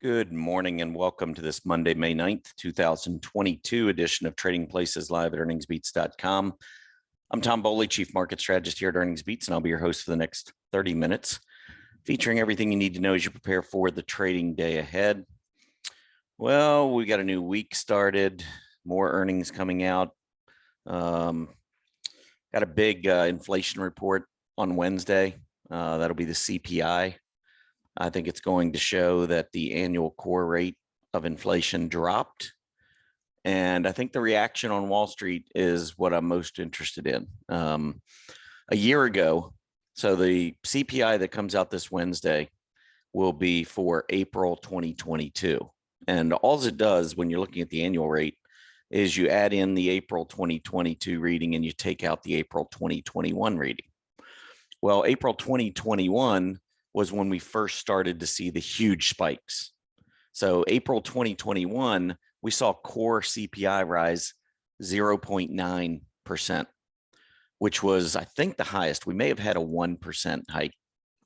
Good morning and welcome to this Monday, May 9th, 2022 edition of Trading Places live at earningsbeats.com. I'm Tom Bowley, Chief Market Strategist here at Earnings Beats, and I'll be your host for the next 30 minutes, featuring everything you need to know as you prepare for the trading day ahead. Well, we got a new week started, more earnings coming out. Got a big inflation report on Wednesday. That'll be the CPI. I think it's going to show that the annual core rate of inflation dropped. And I think the reaction on Wall Street is what I'm most interested in. A year ago, so the CPI that comes out this Wednesday will be for April 2022. And all it does when you're looking at the annual rate is you add in the April 2022 reading and you take out the April 2021 reading. Well, April 2021 was when we first started to see the huge spikes. So April 2021, we saw core CPI rise 0.9%, which was, I think, the highest. We may have had a 1% hike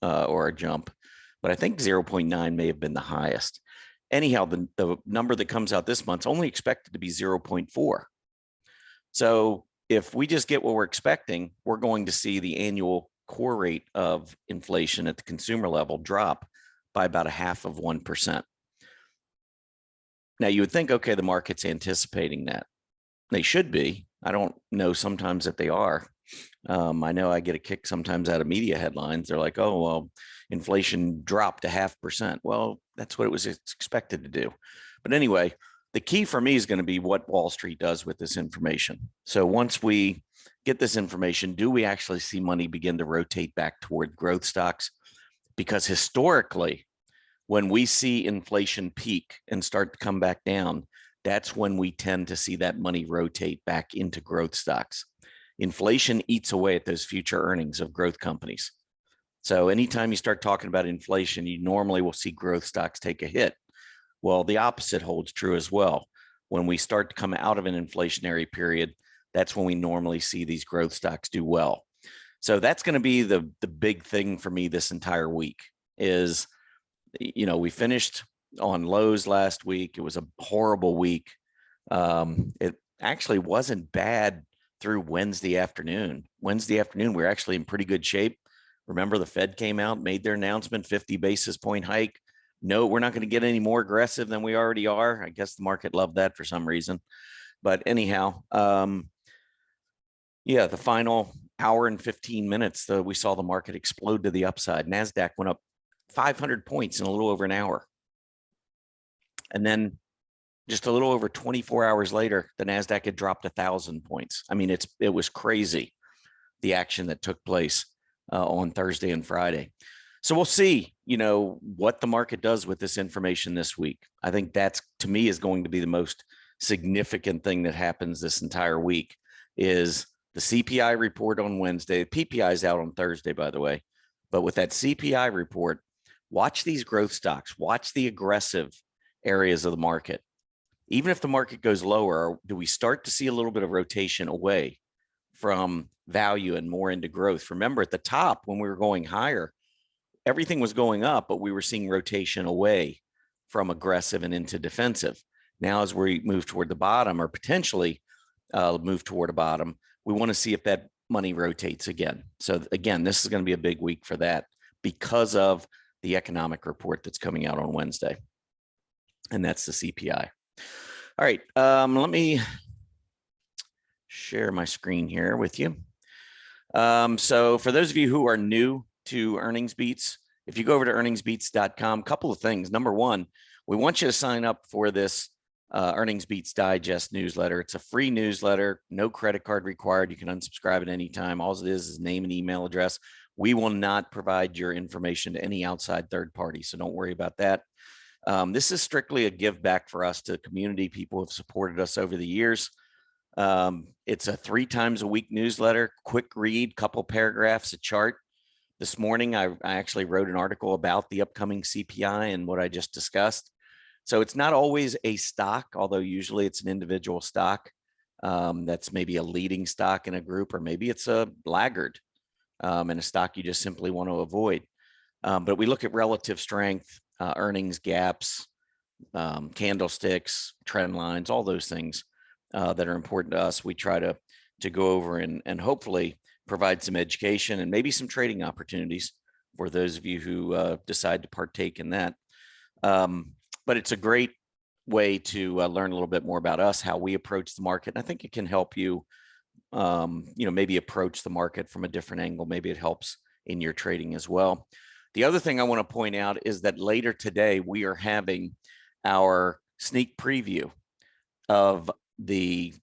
or a jump, but I think 0.9 may have been the highest. Anyhow, the number that comes out this month is only expected to be 0.4. So if we just get what we're expecting, we're going to see the annual core rate of inflation at the consumer level drop by about 0.5%. Now you would think, okay, the market's anticipating that. They should be. I don't know sometimes that they are. I know I get a kick sometimes out of media headlines. They're like, oh, well, inflation dropped 0.5%. Well, that's what it was expected to do. But anyway, the key for me is going to be what Wall Street does with this information. So once we get this information, do we actually see money begin to rotate back toward growth stocks? Because historically, when we see inflation peak and start to come back down, that's when we tend to see that money rotate back into growth stocks. Inflation eats away at those future earnings of growth companies. So anytime you start talking about inflation, you normally will see growth stocks take a hit. Well, the opposite holds true as well. When we start to come out of an inflationary period, that's when we normally see these growth stocks do well. So that's going to be the big thing for me this entire week is, we finished on lows last week. It was a horrible week. It actually wasn't bad through Wednesday afternoon. Wednesday afternoon, we were actually in pretty good shape. Remember, the Fed came out, made their announcement, 50 basis point hike. No, we're not going to get any more aggressive than we already are. I guess the market loved that for some reason. But anyhow, yeah, the final hour and 15 minutes, we saw the market explode to the upside. NASDAQ went up 500 points in a little over an hour. And then just a little over 24 hours later, the NASDAQ had dropped 1,000 points. I mean, it was crazy, the action that took place on Thursday and Friday. So we'll see, what the market does with this information this week. I think that's, to me, is going to be the most significant thing that happens this entire week is the CPI report on Wednesday. The PPI is out on Thursday, by the way. But with that CPI report, watch these growth stocks, watch the aggressive areas of the market. Even if the market goes lower, do we start to see a little bit of rotation away from value and more into growth? Remember, at the top, when we were going higher, everything was going up, but we were seeing rotation away from aggressive and into defensive. Now, as we move toward the bottom or potentially move toward a bottom, we want to see if that money rotates again. So again, this is going to be a big week for that because of the economic report that's coming out on Wednesday. And that's the CPI. All right, let me share my screen here with you. So for those of you who are new to Earnings Beats, if you go over to earningsbeats.com, a couple of things. Number one, we want you to sign up for this Earnings Beats Digest newsletter. It's a free newsletter, no credit card required. You can unsubscribe at any time. All it is name and email address. We will not provide your information to any outside third party, so don't worry about that. This is strictly a give back for us to the community. People who have supported us over the years. It's a 3 times a week newsletter, quick read, couple paragraphs, a chart. This morning, I actually wrote an article about the upcoming CPI and what I just discussed. So it's not always a stock, although usually it's an individual stock that's maybe a leading stock in a group, or maybe it's a laggard and a stock you just simply want to avoid. But we look at relative strength, earnings gaps, candlesticks, trend lines, all those things that are important to us. We try to go over and hopefully provide some education and maybe some trading opportunities for those of you who decide to partake in that. But it's a great way to learn a little bit more about us, how we approach the market. And I think it can help you, maybe approach the market from a different angle. Maybe it helps in your trading as well. The other thing I want to point out is that later today, we are having our sneak preview of the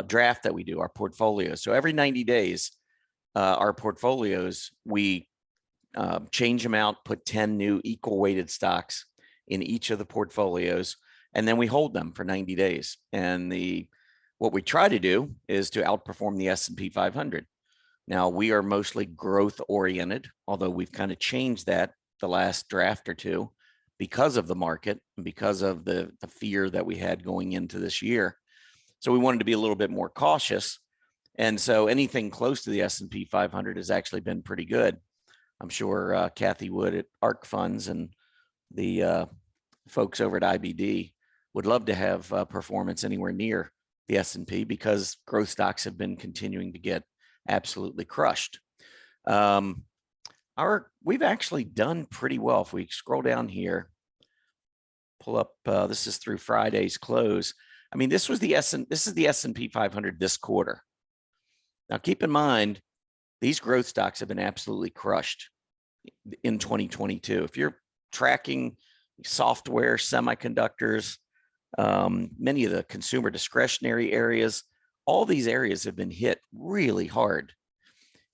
draft that we do, our portfolio. So every 90 days, our portfolios, we change them out, put 10 new equal weighted stocks in each of the portfolios, and then we hold them for 90 days. And what we try to do is to outperform the S&P 500. Now, we are mostly growth oriented, although we've kind of changed that the last draft or two because of the market and because of the fear that we had going into this year. So we wanted to be a little bit more cautious. And so anything close to the S&P 500 has actually been pretty good. I'm sure Kathy Wood at ARC Funds and the folks over at IBD would love to have performance anywhere near the S&P because growth stocks have been continuing to get absolutely crushed. We've actually done pretty well. If we scroll down here, pull up, this is through Friday's close. I mean, this is the S&P 500 this quarter. Now, keep in mind, these growth stocks have been absolutely crushed in 2022. If you're tracking software, semiconductors, many of the consumer discretionary areas, all these areas have been hit really hard.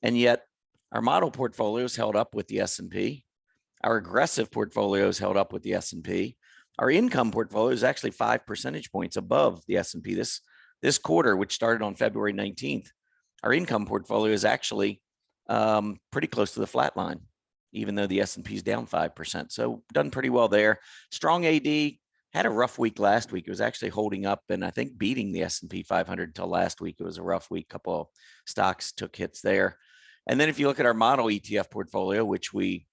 And yet our model portfolios held up with the S&P. Our aggressive portfolios held up with the S&P. Our income portfolio is actually 5 percentage points above the S&P this quarter, which started on February 19th. Our income portfolio is actually pretty close to the flat line, even though the S&P is down 5%. So done pretty well there. Strong AD, had a rough week last week. It was actually holding up and I think beating the S&P 500 until last week. It was a rough week. Couple of stocks took hits there. And then if you look at our model ETF portfolio, which we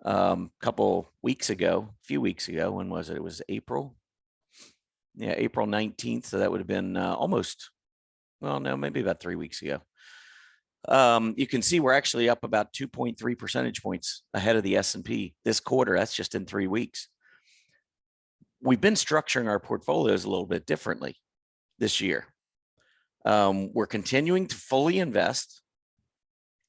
a few weeks ago, when was it? It was April. Yeah, April 19th. So that would have been maybe about 3 weeks ago. You can see we're actually up about 2.3 percentage points ahead of the S&P this quarter. That's just in 3 weeks. We've been structuring our portfolios a little bit differently this year. We're continuing to fully invest.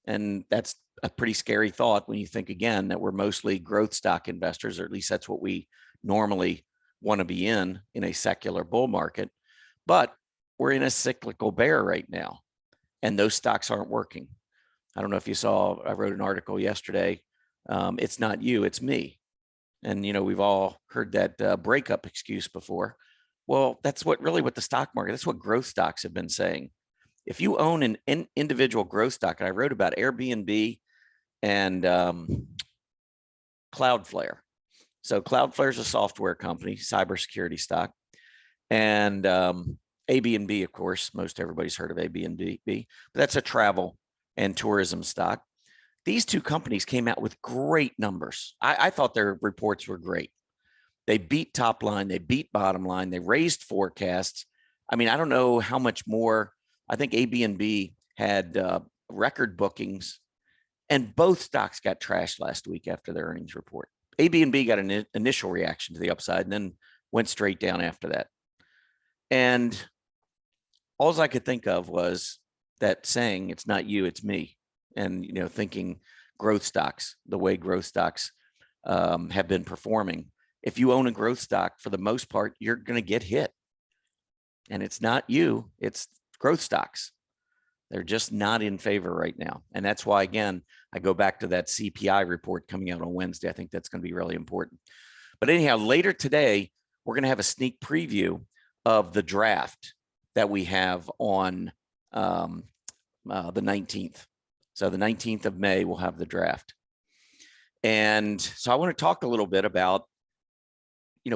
And that's a pretty scary thought when you think, again, that we're mostly growth stock investors, or at least that's what we normally want to be in a secular bull market. But we're in a cyclical bear right now, and those stocks aren't working. I don't know if you saw, I wrote an article yesterday. It's not you, it's me. And, we've all heard that breakup excuse before. Well, that's what the stock market, that's what growth stocks have been saying. If you own an individual growth stock, and I wrote about Airbnb and Cloudflare. So Cloudflare is a software company, cybersecurity stock. And Airbnb, of course, most everybody's heard of Airbnb, but that's a travel and tourism stock. These two companies came out with great numbers. I thought their reports were great. They beat top line, they beat bottom line, they raised forecasts. I mean, I don't know how much more. I think Airbnb had record bookings, and both stocks got trashed last week after their earnings report. Airbnb got an initial reaction to the upside and then went straight down after that. And all I could think of was that saying, it's not you, it's me. And, thinking growth stocks, the way growth stocks have been performing. If you own a growth stock, for the most part, you're going to get hit. And it's not you, it's growth stocks. They're just not in favor right now. And that's why, again, I go back to that CPI report coming out on Wednesday. I think that's going to be really important. But anyhow, later today, we're going to have a sneak preview of the draft that we have on the 19th. So the 19th of May, we'll have the draft. And so I want to talk a little bit about,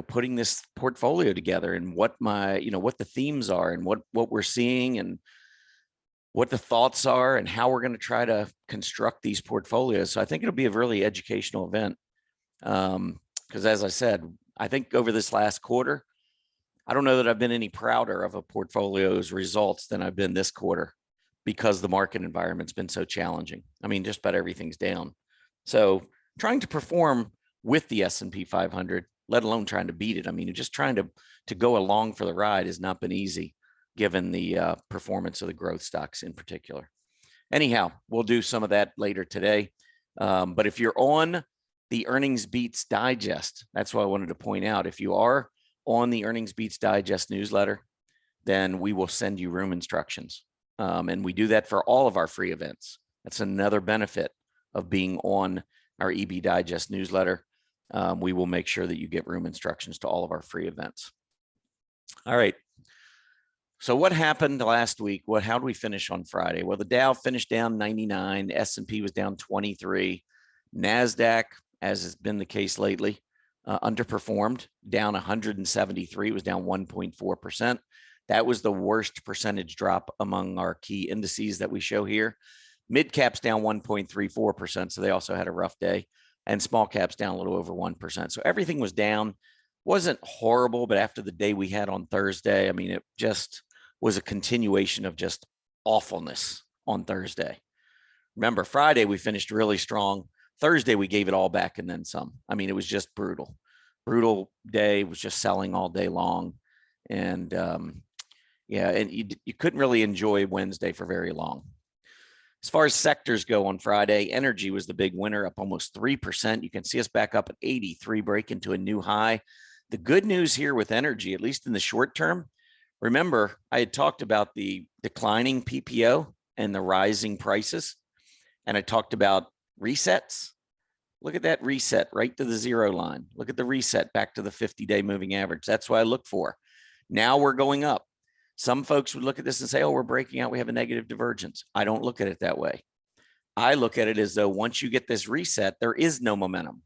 putting this portfolio together and what what the themes are and what we're seeing and what the thoughts are and how we're going to try to construct these portfolios. So I think it'll be a really educational event. Because as I said, I think over this last quarter, I don't know that I've been any prouder of a portfolio's results than I've been this quarter because the market environment's been so challenging. I mean, just about everything's down. So trying to perform with the S&P 500, let alone trying to beat it. I mean, just trying to go along for the ride has not been easy given the performance of the growth stocks in particular. Anyhow, we'll do some of that later today. But if you're on the Earnings Beats Digest, that's what I wanted to point out. If you are on the Earnings Beats Digest newsletter, then we will send you room instructions. And we do that for all of our free events. That's another benefit of being on our EB Digest newsletter. We will make sure that you get room instructions to all of our free events. All right. So what happened last week? How did we finish on Friday? Well, the Dow finished down 99. S&P was down 23. NASDAQ, as has been the case lately, underperformed, down 173. It was down 1.4%. That was the worst percentage drop among our key indices that we show here. Mid caps down 1.34%, so they also had a rough day, and small caps down a little over 1%. So everything was down. Wasn't horrible, but after the day we had on Thursday, I mean, it just was a continuation of just awfulness on Thursday. Remember, Friday we finished really strong. Thursday we gave it all back and then some. I mean, it was just brutal. Brutal day. It was just selling all day long. And yeah, and you couldn't really enjoy Wednesday for very long. As far as sectors go on Friday, energy was the big winner, up almost 3%. You can see us back up at 83, breaking to a new high. The good news here with energy, at least in the short term, remember, I had talked about the declining PPO and the rising prices, and I talked about resets. Look at that reset right to the zero line. Look at the reset back to the 50-day moving average. That's what I look for. Now we're going up. Some folks would look at this and say, oh, we're breaking out. We have a negative divergence. I don't look at it that way. I look at it as though once you get this reset, there is no momentum.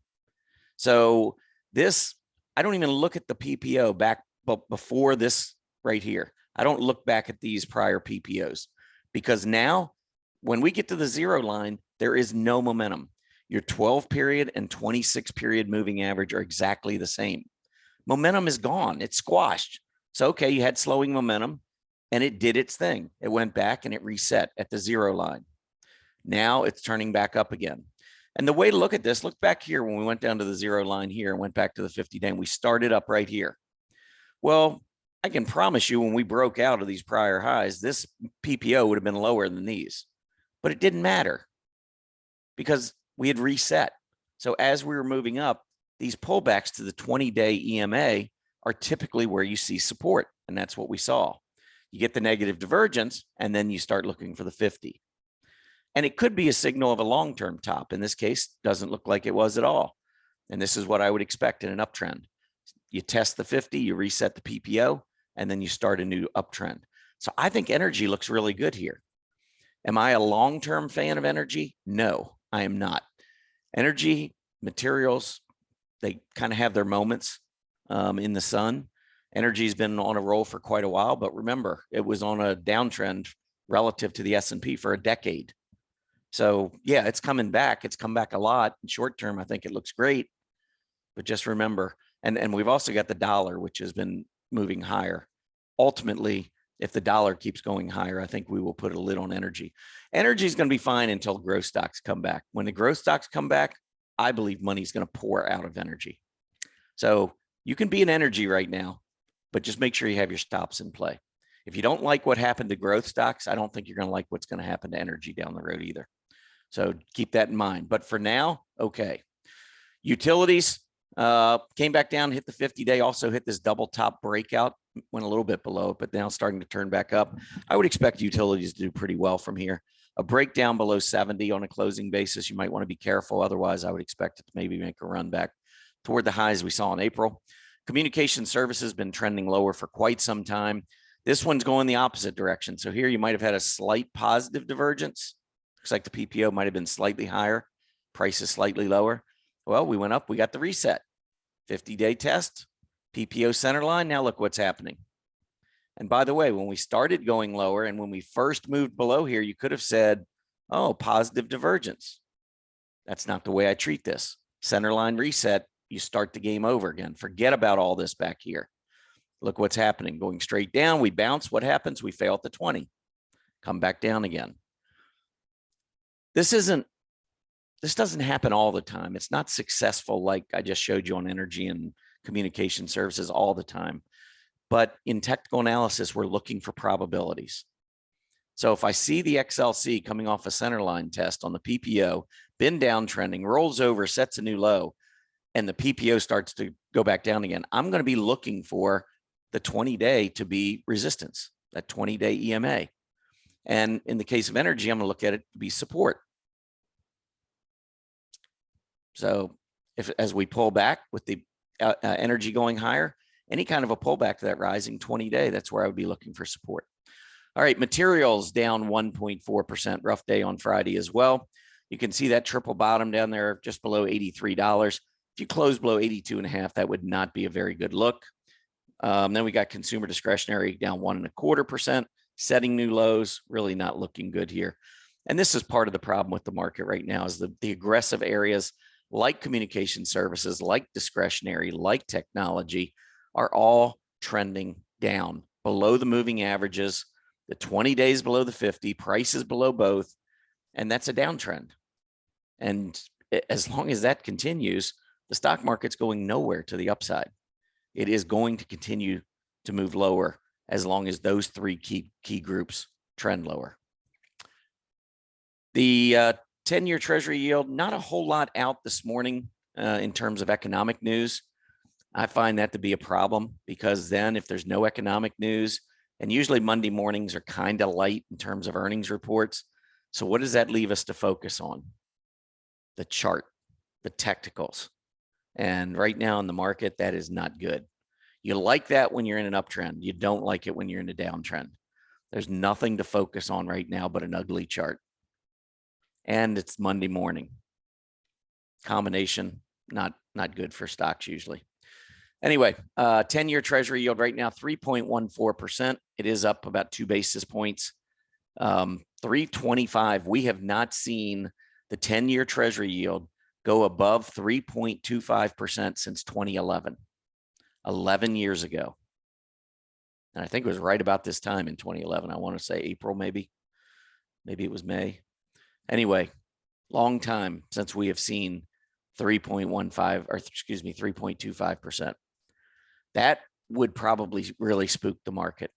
So this, I don't even look at the PPO back before this right here. I don't look back at these prior PPOs because now when we get to the zero line, there is no momentum. Your 12 period and 26 period moving average are exactly the same. Momentum is gone. It's squashed. So, okay, you had slowing momentum and it did its thing. It went back and it reset at the zero line. Now it's turning back up again. And the way to look at this, look back here when we went down to the zero line here and went back to the 50-day and we started up right here. Well, I can promise you when we broke out of these prior highs, this PPO would have been lower than these, but it didn't matter because we had reset. So as we were moving up, these pullbacks to the 20-day EMA are typically where you see support. And that's what we saw. You get the negative divergence and then you start looking for the 50. And it could be a signal of a long-term top. In this case, doesn't look like it was at all. And this is what I would expect in an uptrend. You test the 50, you reset the PPO, and then you start a new uptrend. So I think energy looks really good here. Am I a long-term fan of energy? No, I am not. Energy, materials, they kind of have their moments in the sun. Energy has been on a roll for quite a while, but remember, it was on a downtrend relative to the S&P for a decade. So yeah, it's coming back. It's come back a lot. In short term, I think it looks great, but just remember, and we've also got the dollar, which has been moving higher. Ultimately, if the dollar keeps going higher, I think we will put a lid on energy. Energy is going to be fine until growth stocks come back. When the growth stocks come back, I believe money is going to pour out of energy. So you can be in energy right now, but just make sure you have your stops in play. If you don't like what happened to growth stocks, I don't think you're going to like what's going to happen to energy down the road either. So keep that in mind. But for now, okay. Utilities came back down, hit the 50-day, also hit this double top breakout, went a little bit below it, but now starting to turn back up. I would expect utilities to do pretty well from here. A breakdown below 70 on a closing basis, you might want to be careful. Otherwise, I would expect it to maybe make a run back toward the highs we saw in April. Communication services been trending lower for quite some time. This one's going the opposite direction. So here you might have had a slight positive divergence. Looks like the PPO might have been slightly higher. Price is slightly lower. Well, we went up. We got the reset. 50-day test. PPO center line. Now look what's happening. And by the way, when we started going lower and when we first moved below here, you could have said, oh, positive divergence. That's not the way I treat this. Center line reset, you start the game over again. Forget about all this back here. Look what's happening. Going straight down, we bounce. What happens? We fail at the 20. Come back down again. This doesn't happen all the time. It's not successful like I just showed you on energy and communication services all the time. But in technical analysis, we're looking for probabilities. So if I see the XLC coming off a center line test on the PPO, been downtrending, rolls over, sets a new low, and the PPO starts to go back down again, I'm going to be looking for the 20-day to be resistance, that 20-day EMA. And in the case of energy, I'm going to look at it to be support. So as we pull back with the energy going higher, any kind of a pullback to that rising 20-day, that's where I would be looking for support. All right, materials down 1.4%, rough day on Friday as well. You can see that triple bottom down there just below $83. If you close below 82.5, that would not be a very good look. Then we got consumer discretionary down 1.25%, setting new lows, really not looking good here. And this is part of the problem with the market right now is the aggressive areas like communication services, like discretionary, like technology are all trending down below the moving averages, the 20 days below the 50, prices below both, and that's a downtrend. And as long as that continues, the stock market's going nowhere to the upside. It is going to continue to move lower as long as those three key groups trend lower. The 10-year Treasury yield, not a whole lot out this morning in terms of economic news. I find that to be a problem because then if there's no economic news, and usually Monday mornings are kind of light in terms of earnings reports. So what does that leave us to focus on? The chart, the technicals. And right now in the market, that is not good. You like that when you're in an uptrend. You don't like it when you're in a downtrend. There's nothing to focus on right now but an ugly chart. And it's Monday morning. Combination, not good for stocks usually. Anyway, 10-year Treasury yield right now, 3.14%. It is up about 2 basis points. 3.25. We have not seen the 10-year Treasury yield go above 3.25% since 2011, 11 years ago. And I think it was right about this time in 2011. I want to say April, maybe it was May. Anyway, long time since we have seen 3.25%. That would probably really spook the market.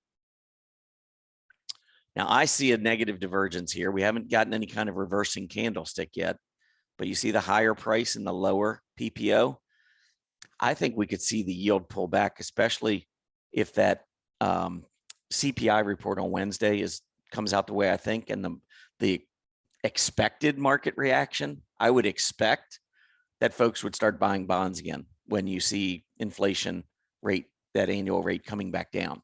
Now, I see a negative divergence here. We haven't gotten any kind of reversing candlestick yet, but you see the higher price and the lower PPO. I think we could see the yield pull back, especially if that CPI report on Wednesday comes out the way I think, and the expected market reaction. I would expect that folks would start buying bonds again when you see inflation rate, that annual rate coming back down.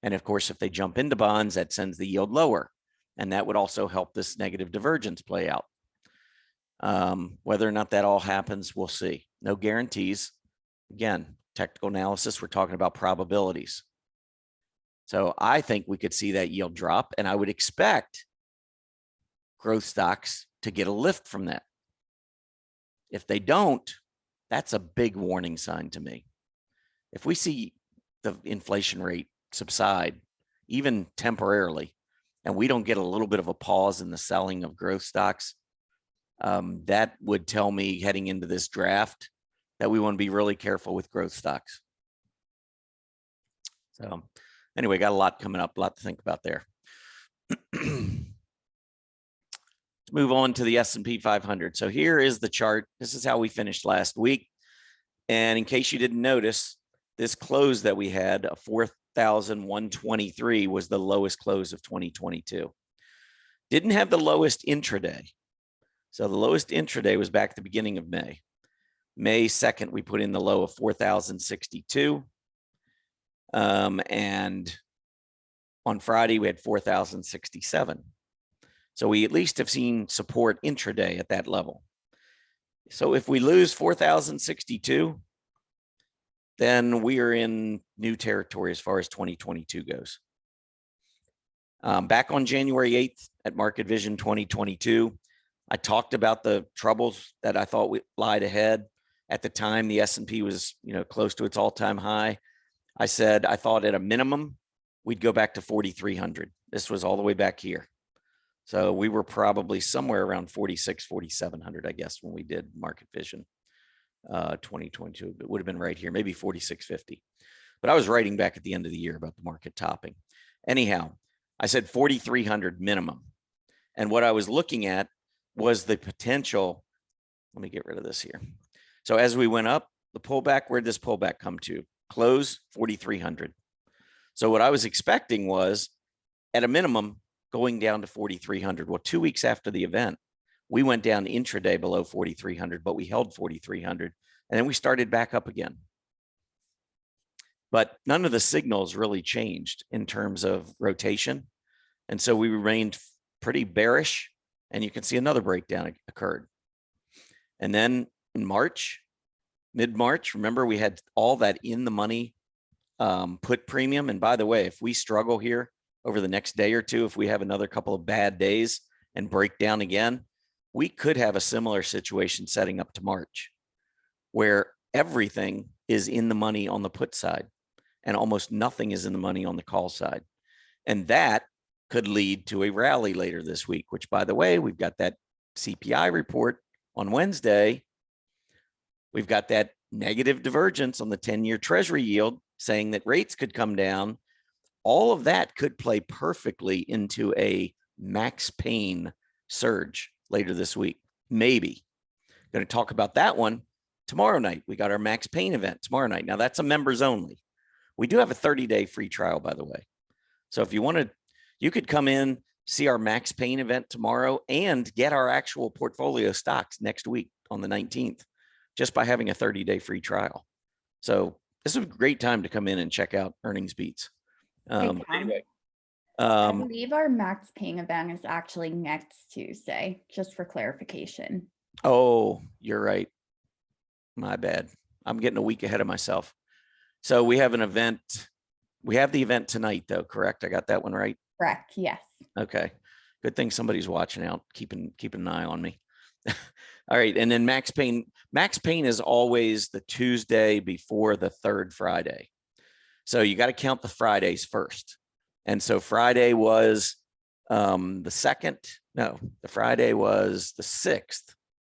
And of course, if they jump into bonds, that sends the yield lower. And that would also help this negative divergence play out. Whether or not that all happens, we'll see. No guarantees. Again, technical analysis, we're talking about probabilities. So I think we could see that yield drop, and I would expect growth stocks to get a lift from that. If they don't, that's a big warning sign to me. If we see the inflation rate subside, even temporarily, and we don't get a little bit of a pause in the selling of growth stocks, that would tell me heading into this draft that we want to be really careful with growth stocks. So anyway, got a lot coming up, a lot to think about there. Let's move on to the S&P 500. So here is the chart. This is how we finished last week. And in case you didn't notice, this close that we had, a 4,123, was the lowest close of 2022. Didn't have the lowest intraday. So the lowest intraday was back at the beginning of May. May 2nd, we put in the low of 4,062. And on Friday, we had 4,067. So we at least have seen support intraday at that level. So if we lose 4,062, then we are in new territory as far as 2022 goes. Back on January 8th at Market Vision 2022, I talked about the troubles that I thought lied ahead. At the time, the S&P was, close to its all-time high. I said I thought at a minimum we'd go back to 4,300. This was all the way back here. So we were probably somewhere around 46, 4,700, I guess, when we did Market Vision 2022. It would have been right here, maybe 4,650. But I was writing back at the end of the year about the market topping. Anyhow, I said 4,300 minimum. And what I was looking at was the potential. Let me get rid of this here. So as we went up, the pullback, where did this pullback come to? Close 4,300. So what I was expecting was at a minimum going down to 4,300. Well, 2 weeks after the event, we went down intraday below 4,300, but we held 4,300 and then we started back up again. But none of the signals really changed in terms of rotation. And so we remained pretty bearish, and you can see another breakdown occurred. And then in March, mid-March, remember we had all that in the money put premium. And by the way, if we struggle here over the next day or two, if we have another couple of bad days and break down again, we could have a similar situation setting up to March, where everything is in the money on the put side and almost nothing is in the money on the call side. And that could lead to a rally later this week, which, by the way, we've got that CPI report on Wednesday. We've got that negative divergence on the 10-year Treasury yield saying that rates could come down. All of that could play perfectly into a Max Pain surge later this week. Maybe. Going to talk about that one tomorrow night. We got our Max Pain event tomorrow night. Now, that's a members only. We do have a 30-day free trial, by the way. So if you wanted, you could come in, see our Max Pain event tomorrow, and get our actual portfolio stocks next week on the 19th, just by having a 30-day free trial. So this is a great time to come in and check out earnings beats. Anyway, I believe our Max Pain event is actually next Tuesday, just for clarification. Oh, you're right. My bad. I'm getting a week ahead of myself. So we have an event. We have the event tonight, though, correct? I got that one right? Correct, yes. Okay. Good thing somebody's watching out, keeping an eye on me. All right. And then Max Pain. Max Pain is always the Tuesday before the third Friday. So you got to count the Fridays first. And so Friday was the 2nd. No, the Friday was the 6th.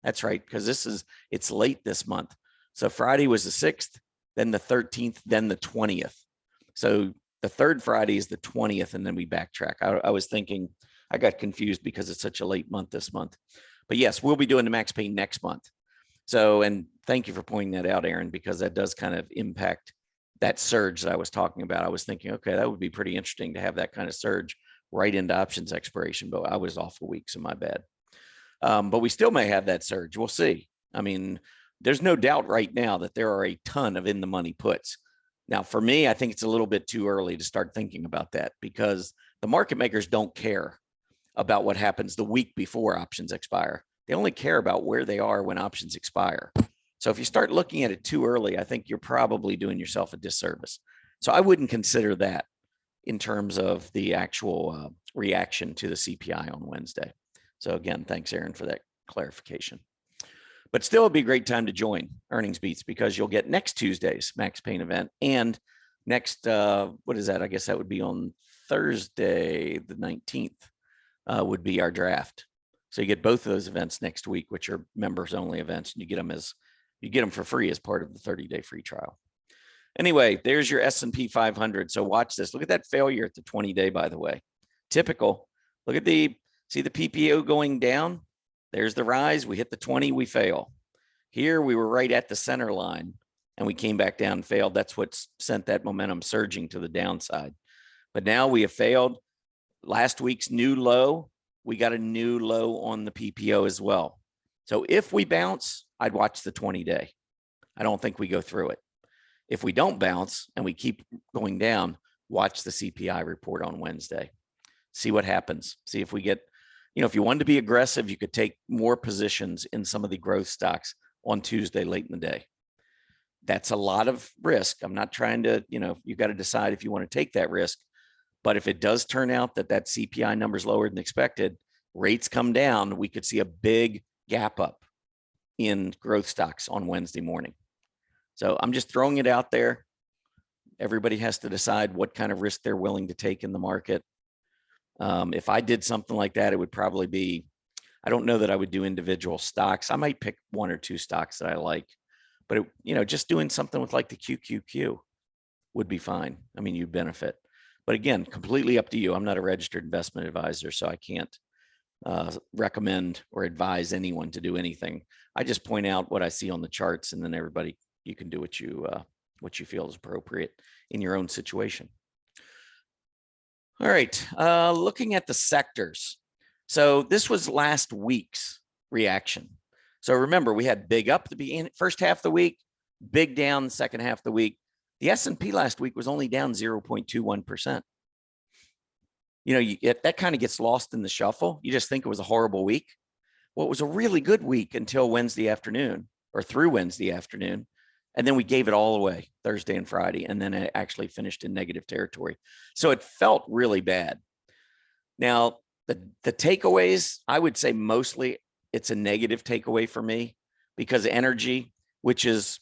That's right, because it's late this month. So Friday was the 6th, then the 13th, then the 20th. So the third Friday is the 20th, and then we backtrack. I was thinking, I got confused because it's such a late month this month. But yes, we'll be doing the Max Pain next month. So, and thank you for pointing that out, Aaron, because that does kind of impact that surge that I was talking about. I was thinking, okay, that would be pretty interesting to have that kind of surge right into options expiration, but I was off a week, so my bad. But we still may have that surge. We'll see. I mean, there's no doubt right now that there are a ton of in the money puts. Now, for me, I think it's a little bit too early to start thinking about that, because the market makers don't care about what happens the week before options expire. They only care about where they are when options expire. So if you start looking at it too early, I think you're probably doing yourself a disservice. So I wouldn't consider that in terms of the actual reaction to the CPI on Wednesday. So again, thanks, Aaron, for that clarification. But still, it'd be a great time to join Earnings Beats, because you'll get next Tuesday's Max Pain event, and next, what is that? I guess that would be on Thursday, the 19th, would be our draft. So you get both of those events next week, which are members only events, and you get them for free as part of the 30-day free trial. Anyway, there's your S&P 500. So watch this. Look at that failure at the 20-day, by the way. Typical. Look at see the PPO going down? There's the rise. We hit the 20, we fail. Here we were right at the center line, and we came back down and failed. That's what sent that momentum surging to the downside. But now we have failed. Last week's new low, we got a new low on the PPO as well. So if we bounce, I'd watch the 20-day. I don't think we go through it. If we don't bounce and we keep going down, watch the CPI report on Wednesday. See what happens. See if we get, if you wanted to be aggressive, you could take more positions in some of the growth stocks on Tuesday late in the day. That's a lot of risk. I'm not trying to, you got to decide if you want to take that risk. But if it does turn out that CPI number is lower than expected, rates come down, we could see a big gap up in growth stocks on Wednesday morning. So I'm just throwing it out there. Everybody has to decide what kind of risk they're willing to take in the market. If I did something like that, it would probably be, I don't know that I would do individual stocks. I might pick one or two stocks that I like, but just doing something with like the QQQ would be fine. I mean, you'd benefit. But again, completely up to you. I'm not a registered investment advisor, so I can't recommend or advise anyone to do anything. I just point out what I see on the charts, and then everybody, you can do what you feel is appropriate in your own situation. All right, looking at the sectors. So this was last week's reaction. So remember, we had big up the first half of the week, big down the second half of the week. The S&P last week was only down 0.21%. That kind of gets lost in the shuffle. You just think it was a horrible week. Well, it was a really good week until Wednesday afternoon, or through Wednesday afternoon. And then we gave it all away Thursday and Friday, and then it actually finished in negative territory. So it felt really bad. Now, the takeaways, I would say mostly it's a negative takeaway for me, because energy, which is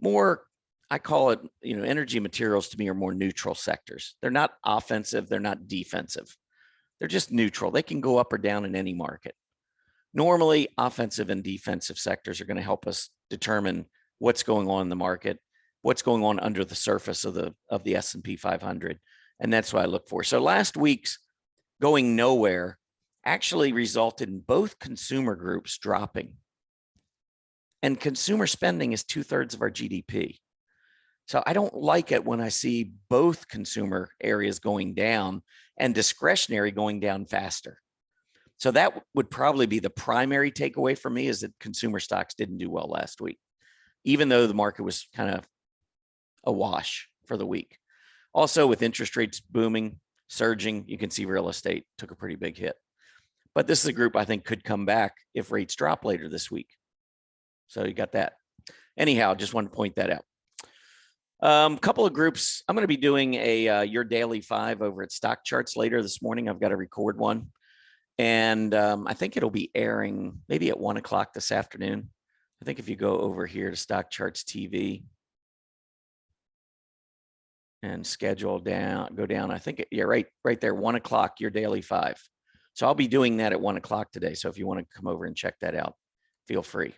more, I call it, energy materials to me are more neutral sectors. They're not offensive. They're not defensive. They're just neutral. They can go up or down in any market. Normally, offensive and defensive sectors are going to help us determine what's going on in the market, what's going on under the surface of the S&P 500. And that's what I look for. So last week's going nowhere actually resulted in both consumer groups dropping. And consumer spending is 2/3 of our GDP. So I don't like it when I see both consumer areas going down and discretionary going down faster. So that would probably be the primary takeaway for me, is that consumer stocks didn't do well last week, even though the market was kind of a wash for the week. Also, with interest rates booming, surging, you can see real estate took a pretty big hit. But this is a group I think could come back if rates drop later this week. So you got that. Anyhow, just wanted to point that out. Couple of groups. I'm going to be doing a your daily 5 over at Stock Charts later this morning. I've got to record one. And I think it'll be airing maybe at 1 o'clock this afternoon. I think if you go over here to Stock Charts TV and schedule down, go down, I think you're right there, 1 o'clock, your daily 5. So I'll be doing that at 1 o'clock today. So if you want to come over and check that out, feel free.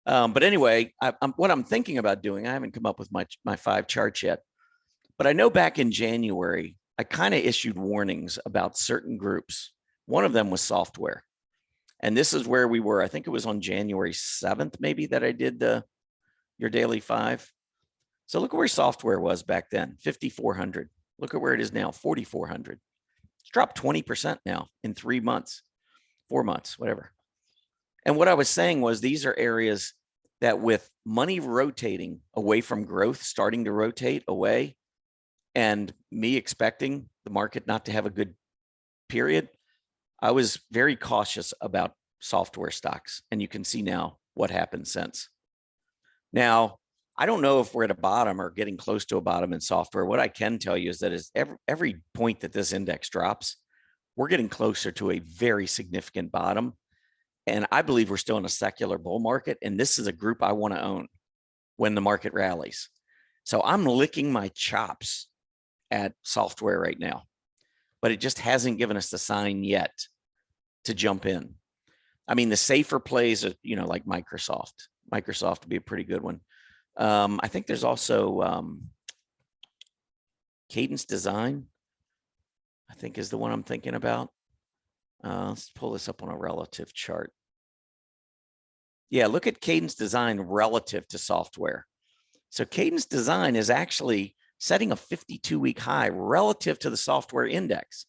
But anyway, what I'm thinking about doing, I haven't come up with my 5 charts yet, but I know back in January, I kind of issued warnings about certain groups. One of them was software. And this is where we were. I think it was on January 7th, maybe, that I did your daily 5. So look at where software was back then, 5,400. Look at where it is now, 4,400. It's dropped 20% now in 3 months, 4 months, whatever. And what I was saying was, these are areas that, with money rotating away from growth, starting to rotate away, and me expecting the market not to have a good period, I was very cautious about software stocks. And you can see now what happened since. Now, I don't know if we're at a bottom or getting close to a bottom in software. What I can tell you is that every point that this index drops, we're getting closer to a very significant bottom. And I believe we're still in a secular bull market. And this is a group I want to own when the market rallies. So I'm licking my chops at software right now, but it just hasn't given us the sign yet to jump in. I mean, the safer plays are, like Microsoft. Microsoft would be a pretty good one. I think there's also Cadence Design, I think, is the one I'm thinking about. Let's pull this up on a relative chart. Yeah, look at Cadence Design relative to software. So Cadence Design is actually setting a 52-week high relative to the software index.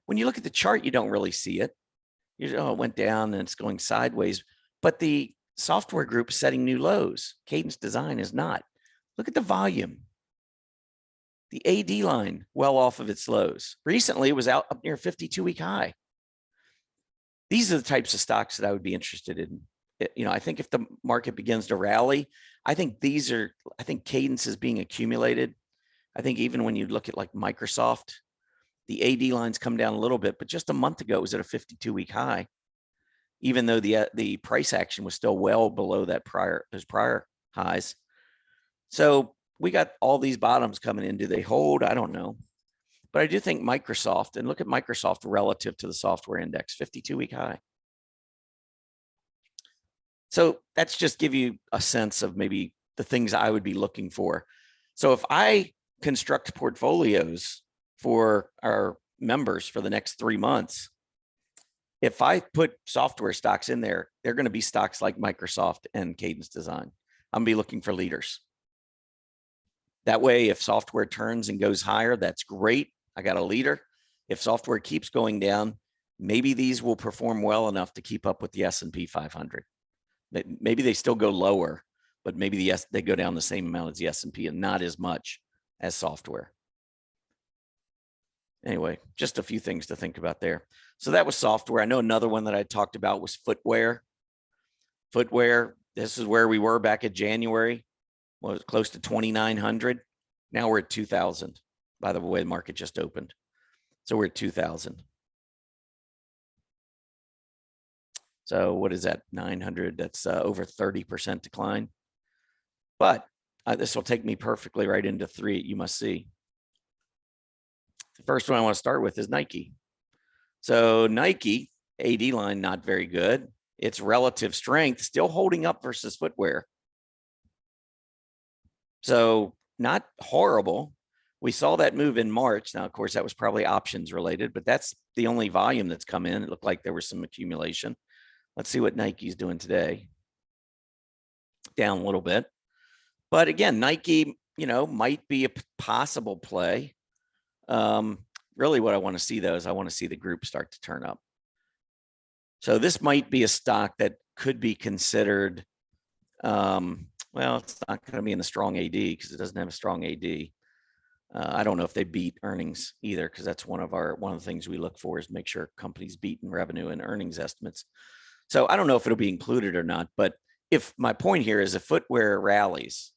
When you look at the chart, you don't really see it. It went down and it's going sideways. But the software group is setting new lows. Cadence Design is not. Look at the volume. The AD line well off of its lows. Recently, it was out up near a 52-week high. These are the types of stocks that I would be interested in. I think if the market begins to rally, I think Cadence is being accumulated. I think even when you look at like Microsoft, The AD line's come down a little bit, but just a month ago, it was at a 52-week high, even though the price action was still well below those prior highs. So we got all these bottoms coming in. Do they hold? I don't know. But I do think Microsoft, and look at Microsoft relative to the software index, 52-week high. So that's just give you a sense of maybe the things I would be looking for. So if I construct portfolios for our members for the next 3 months, if I put software stocks in there, they're going to be stocks like Microsoft and Cadence Design. I'm going to be looking for leaders. That way, if software turns and goes higher, that's great. I got a leader. If software keeps going down, maybe these will perform well enough to keep up with the S&P 500. Maybe they still go lower, but maybe they go down the same amount as the S&P and not as much as software. Anyway, just a few things to think about there. So that was software. I know another one that I talked about was footwear. Footwear, this is where we were back in January. Was close to 2,900. Now we're at 2,000. By the way, the market just opened. So we're at 2,000. So what is that? 900. That's over 30% decline. But this will take me perfectly right into three you must see. The first one I want to start with is Nike. So Nike, AD line, not very good. Its relative strength still holding up versus footwear. So not horrible. We saw that move in March. Now, of course, that was probably options related, but that's the only volume that's come in. It looked like there was some accumulation. Let's see what Nike's doing today. Down a little bit. But again, Nike, might be a possible play. Really what I want to see, though, is I want to see the group start to turn up. So this might be a stock that could be considered, well, it's not going to be in the strong AD because it doesn't have a strong AD. I don't know if they beat earnings either, because that's one of the things we look for is make sure companies beat in revenue and earnings estimates. So I don't know if it'll be included or not, but if my point here is if footwear rallies,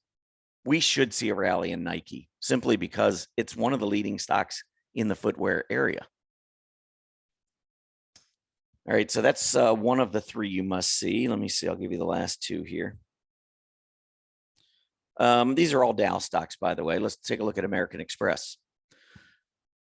we should see a rally in Nike simply because it's one of the leading stocks in the footwear area. All right, so that's one of the three you must see. Let me see. I'll give you the last two here. These are all Dow stocks, by the way. Let's take a look at American Express.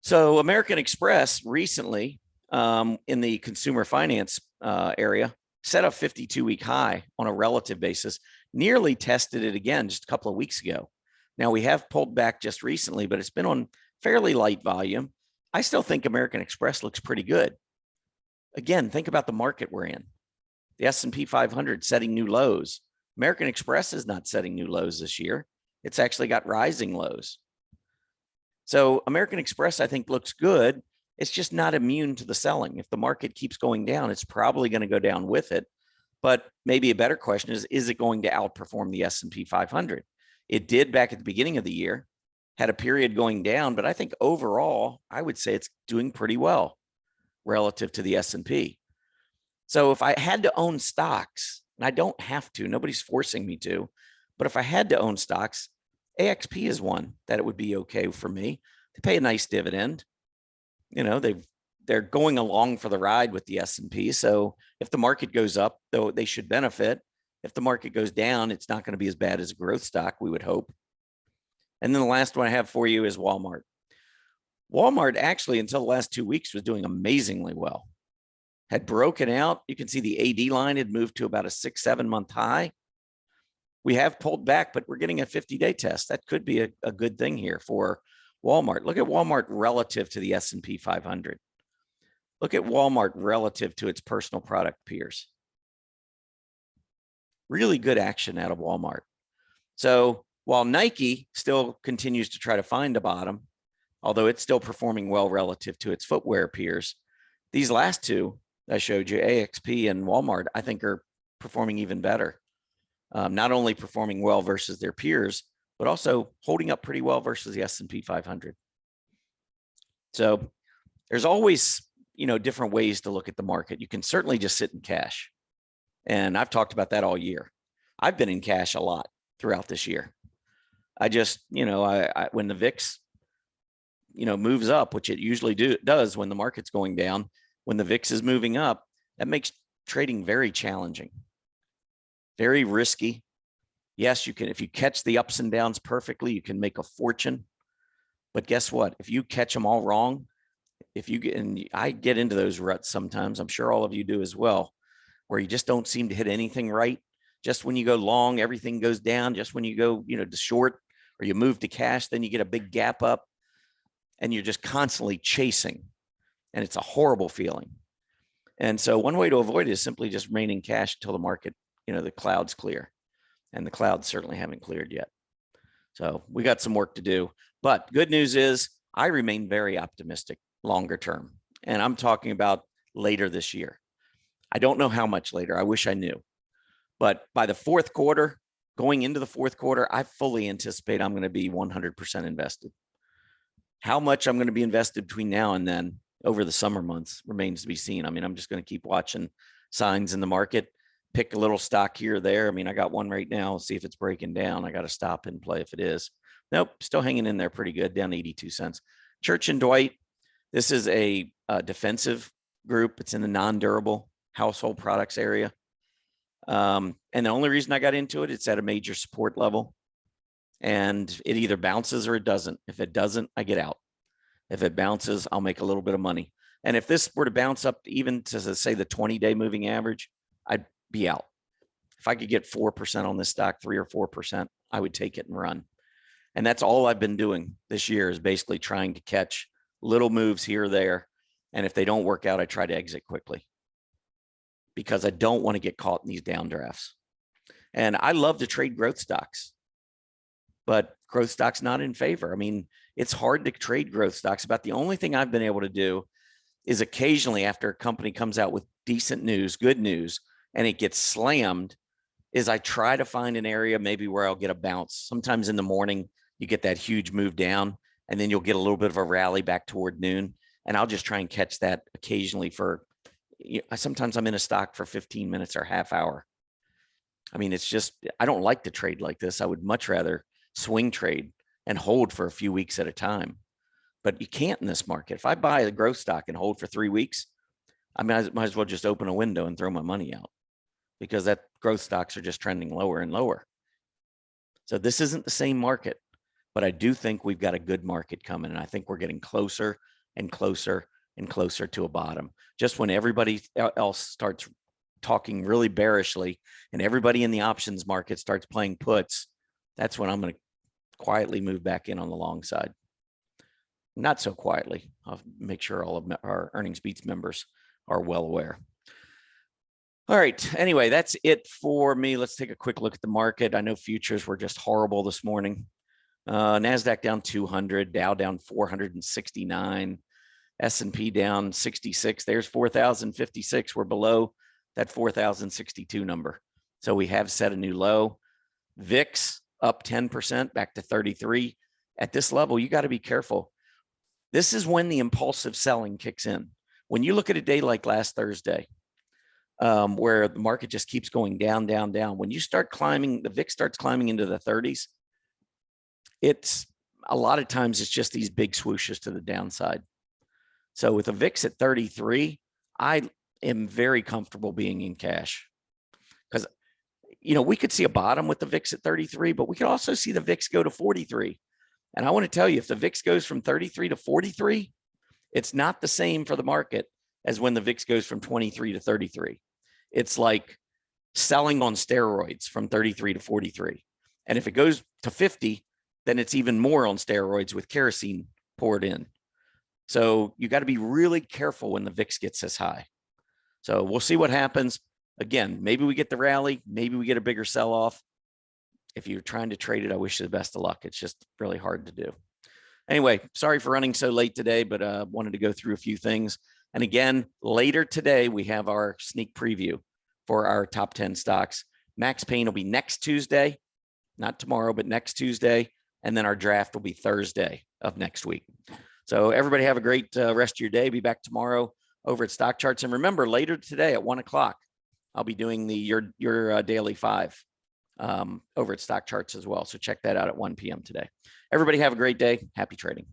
So American Express recently in the consumer finance area set a 52-week high on a relative basis, nearly tested it again just a couple of weeks ago. Now we have pulled back just recently, but it's been on fairly light volume. I still think American Express looks pretty good. Again, think about the market we're in. The S&P 500 setting new lows. American Express is not setting new lows this year. It's actually got rising lows. So American Express, I think, looks good. It's just not immune to the selling. If the market keeps going down, it's probably going to go down with it. But maybe a better question is it going to outperform the S&P 500? It did back at the beginning of the year, had a period going down, but I think overall, I would say it's doing pretty well relative to the S&P. So if I had to own stocks, and I don't have to, nobody's forcing me to, but if I had to own stocks, AXP is one that it would be okay for me. They pay a nice dividend. They're going along for the ride with the S&P. So if the market goes up, though, they should benefit. If the market goes down, it's not going to be as bad as a growth stock, we would hope. And then the last one I have for you is Walmart. Walmart actually, until the last 2 weeks, was doing amazingly well. Had broken out. You can see the AD line had moved to about a 6-7 month high. We have pulled back, but we're getting a 50-day test. That could be a good thing here for Walmart. Look at Walmart relative to the S&P 500. Look at Walmart relative to its personal product peers. Really good action out of Walmart. So while Nike still continues to try to find a bottom, although it's still performing well relative to its footwear peers, these last two I showed you, AXP and Walmart, I think are performing even better. Not only performing well versus their peers, but also holding up pretty well versus the S&P 500. So there's always, different ways to look at the market. You can certainly just sit in cash. And I've talked about that all year. I've been in cash a lot throughout this year. I just, when the VIX moves up, which it usually does when the market's going down, when the VIX is moving up, that makes trading very challenging, very risky. Yes, you can, if you catch the ups and downs perfectly, you can make a fortune. But guess what? If you catch them all wrong, if you get, and I get into those ruts sometimes, I'm sure all of you do as well, where you just don't seem to hit anything right. Just when you go long, everything goes down. Just when you go, to short or you move to cash, then you get a big gap up and you're just constantly chasing. And it's a horrible feeling. And so one way to avoid it is simply just remaining cash until the market, the clouds clear. And the clouds certainly haven't cleared yet. So we got some work to do. But good news is I remain very optimistic longer term. And I'm talking about later this year. I don't know how much later. I wish I knew. But by the fourth quarter, going into the fourth quarter, I fully anticipate I'm going to be 100% invested. How much I'm going to be invested between now and then over the summer months remains to be seen. I mean, I'm just going to keep watching signs in the market, pick a little stock here or there. I mean, I got one right now. See if it's breaking down. I got to stop and play if it is. Nope, still hanging in there pretty good, down 82 cents. Church and Dwight, this is a defensive group. It's in the non-durable household products area. And the only reason I got into it, it's at a major support level. And it either bounces or it doesn't. If it doesn't, I get out. If it bounces, I'll make a little bit of money. And if this were to bounce up even to, say, the 20-day moving average, I'd be out. If I could get 4% on this stock, 3 or 4%, I would take it and run. And that's all I've been doing this year, is basically trying to catch little moves here or there. And if they don't work out, I try to exit quickly, because I don't want to get caught in these downdrafts. And I love to trade growth stocks, but growth stocks not in favor. I mean, it's hard to trade growth stocks. About the only thing I've been able to do is occasionally, after a company comes out with decent news, good news, and it gets slammed, is I try to find an area maybe where I'll get a bounce. Sometimes in the morning, you get that huge move down, and then you'll get a little bit of a rally back toward noon. And I'll just try and catch that occasionally for, sometimes I'm in a stock for 15 minutes or half hour. I mean, it's just, I don't like to trade like this. I would much rather swing trade and hold for a few weeks at a time. But you can't in this market. If I buy a growth stock and hold for 3 weeks, I might as well just open a window and throw my money out, because that growth stocks are just trending lower and lower. So this isn't the same market, but I do think we've got a good market coming. And I think we're getting closer and closer and closer to a bottom. Just when everybody else starts talking really bearishly and everybody in the options market starts playing puts, that's when I'm going to quietly move back in on the long side. Not so quietly. I'll make sure all of our Earnings Beats members are well aware. All right. Anyway, that's it for me. Let's take a quick look at the market. I know futures were just horrible this morning. NASDAQ down 200, Dow down 469, S&P down 66. There's 4,056. We're below that 4,062 number. So we have set a new low. VIX up 10% back to 33. At this level, you got to be careful. This is when the impulsive selling kicks in. When you look at a day like last Thursday, where the market just keeps going down, down, down. When you start climbing, the VIX starts climbing into the 30s. It's a lot of times it's just these big swooshes to the downside. So with a VIX at 33, I am very comfortable being in cash, because, we could see a bottom with the VIX at 33, but we could also see the VIX go to 43. And I want to tell you, if the VIX goes from 33 to 43, it's not the same for the market as when the VIX goes from 23 to 33. It's like selling on steroids from 33 to 43. And if it goes to 50, then it's even more on steroids with kerosene poured in. So you got to be really careful when the VIX gets this high. So we'll see what happens. Again, maybe we get the rally, maybe we get a bigger sell-off. If you're trying to trade it, I wish you the best of luck. It's just really hard to do. Anyway, sorry for running so late today, but wanted to go through a few things. And again, later today, we have our sneak preview for our top 10 stocks. Max Payne will be next Tuesday, not tomorrow, but next Tuesday. And then our draft will be Thursday of next week. So everybody have a great rest of your day. Be back tomorrow over at Stock Charts. And remember, later today at 1 o'clock, I'll be doing your daily 5 over at Stock Charts as well. So check that out at 1 p.m. today. Everybody have a great day. Happy trading.